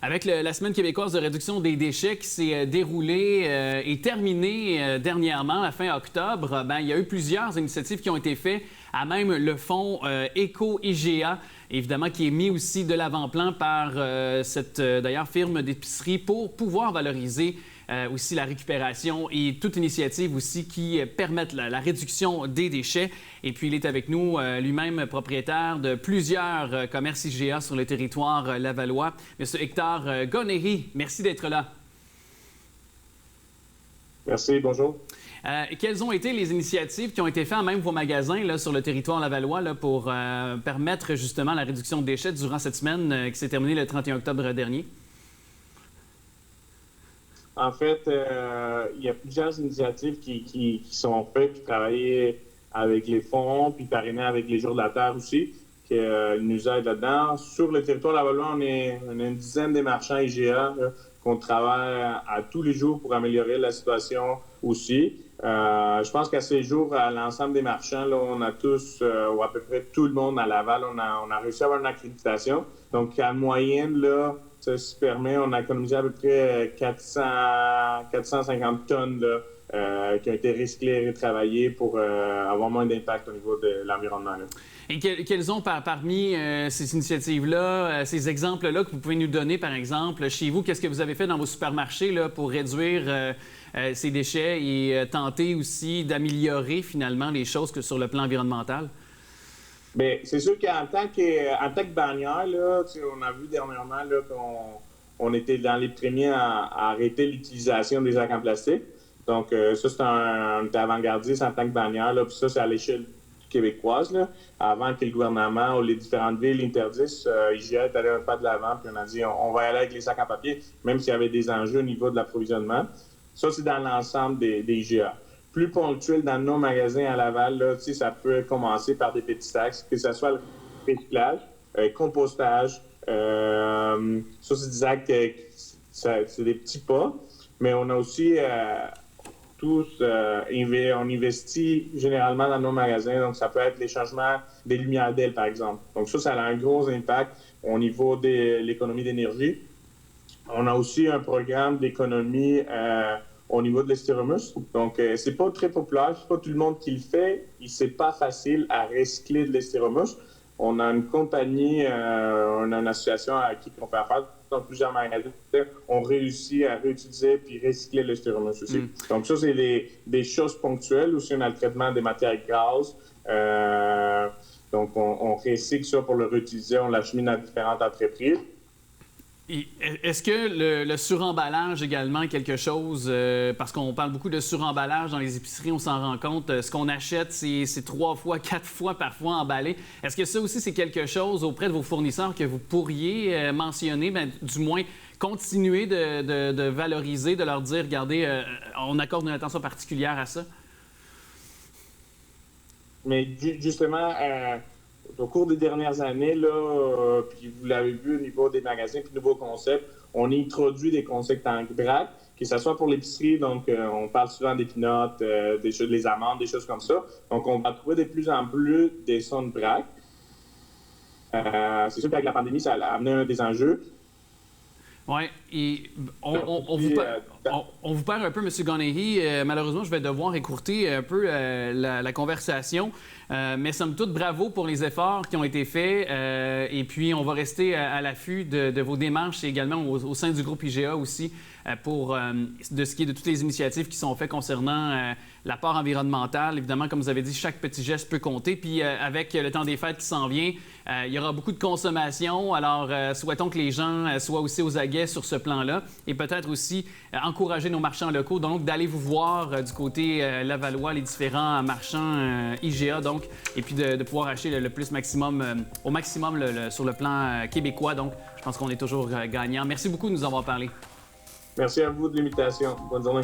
Avec la Semaine québécoise de réduction des déchets qui s'est déroulée et terminée dernièrement, à fin octobre, il y a eu plusieurs initiatives qui ont été faites, à même le fonds Éco-IGA, évidemment, qui est mis aussi de l'avant-plan par cette, d'ailleurs, firme d'épicerie pour pouvoir valoriser aussi la récupération et toute initiative aussi qui permettent la réduction des déchets. Et puis, il est avec nous, lui-même propriétaire de plusieurs commerces IGA sur le territoire lavallois. Monsieur Hector Gonery, merci d'être là. Merci, bonjour. Quelles ont été les initiatives qui ont été faites, même vos magasins là, sur le territoire lavallois, là, pour permettre justement la réduction de déchets durant cette semaine qui s'est terminée le 31 octobre dernier? En fait, il y a plusieurs initiatives qui sont faites, puis travailler avec les fonds, puis parrainer avec les Jours de la Terre aussi, qui nous aident là-dedans. Sur le territoire lavallois, on est une dizaine de marchands IGA qu'on travaille à tous les jours pour améliorer la situation aussi. Je pense qu'à ces jours, à l'ensemble des marchands, là, on a tous, ou à peu près tout le monde à Laval, on a réussi à avoir une accréditation. Donc, en moyenne, là, ça se permet, on a économisé à peu près 450 tonnes là, qui ont été recyclées et retravaillées pour avoir moins d'impact au niveau de l'environnement. Là. Et quelles ont parmi ces initiatives-là, ces exemples-là que vous pouvez nous donner, par exemple, chez vous, qu'est-ce que vous avez fait dans vos supermarchés là, pour réduire ces déchets et tenter aussi d'améliorer finalement les choses que sur le plan environnemental? Bien, c'est sûr qu'en tant que bannière, là, on a vu dernièrement là, qu'on était dans les premiers à arrêter l'utilisation des sacs en plastique. Donc, ça, c'est on était avant-gardiste en tant que bannière. Là, puis ça, c'est à l'échelle québécoise. Là. Avant que le gouvernement ou les différentes villes interdisent, IGA est allé un pas de l'avant, puis on a dit on va y aller avec les sacs en papier, même s'il y avait des enjeux au niveau de l'approvisionnement. Ça, c'est dans l'ensemble des IGA. Plus ponctuel dans nos magasins à Laval, là, ça peut commencer par des petits sacs, que ce soit le recyclage, compostage. Ça, c'est des actes, c'est des petits pas. Mais on a aussi tous, on investit généralement dans nos magasins. Donc, ça peut être les changements des lumières d'ailes, par exemple. Donc, ça a un gros impact au niveau de l'économie d'énergie. On a aussi un programme d'économie au niveau de l'Estéromus. Donc, c'est pas très populaire, c'est pas tout le monde qui le fait. C'est pas facile à recycler de l'Estéromus. On a une compagnie, on a une association à qui on fait affaire dans plusieurs magasins. On réussit à réutiliser puis recycler l'Estéromus aussi. Donc, ça, c'est des choses ponctuelles. Aussi, on a le traitement des matières grasses. Donc, on recycle ça pour le réutiliser. On l'achemine à différentes entreprises. Est-ce que le suremballage également est quelque chose, parce qu'on parle beaucoup de suremballage dans les épiceries, on s'en rend compte, ce qu'on achète, c'est 3 fois, 4 fois parfois emballé. Est-ce que ça aussi, c'est quelque chose auprès de vos fournisseurs que vous pourriez mentionner, du moins continuer de valoriser, de leur dire, regardez, on accorde une attention particulière à ça? Mais justement, au cours des dernières années, là, puis vous l'avez vu au niveau des magasins puis nouveaux concepts, on a introduit des concepts en vrac, que ce soit pour l'épicerie, donc on parle souvent des peanuts, des amandes, des choses comme ça. Donc, on va trouver de plus en plus des sons de vrac. C'est sûr qu'avec la pandémie, ça a amené des enjeux. Oui, et on vous perd un peu, M. Gonery. Malheureusement, je vais devoir écourter un peu la conversation. Mais somme toute, bravo pour les efforts qui ont été faits. Et puis, on va rester à l'affût de vos démarches et également au sein du groupe IGA aussi pour de ce qui est de toutes les initiatives qui sont faites concernant l'apport environnemental. Évidemment, comme vous avez dit, chaque petit geste peut compter. Puis, avec le temps des fêtes qui s'en vient, il y aura beaucoup de consommation. Alors, souhaitons que les gens soient aussi aux aguets sur ce plan-là et peut-être aussi encourager nos marchands locaux, donc d'aller vous voir du côté lavallois, les différents marchands IGA, donc, et puis de pouvoir acheter le plus maximum, au maximum sur le plan québécois. Donc, je pense qu'on est toujours gagnant. Merci beaucoup de nous avoir parlé. Merci à vous de l'invitation. Bonne journée.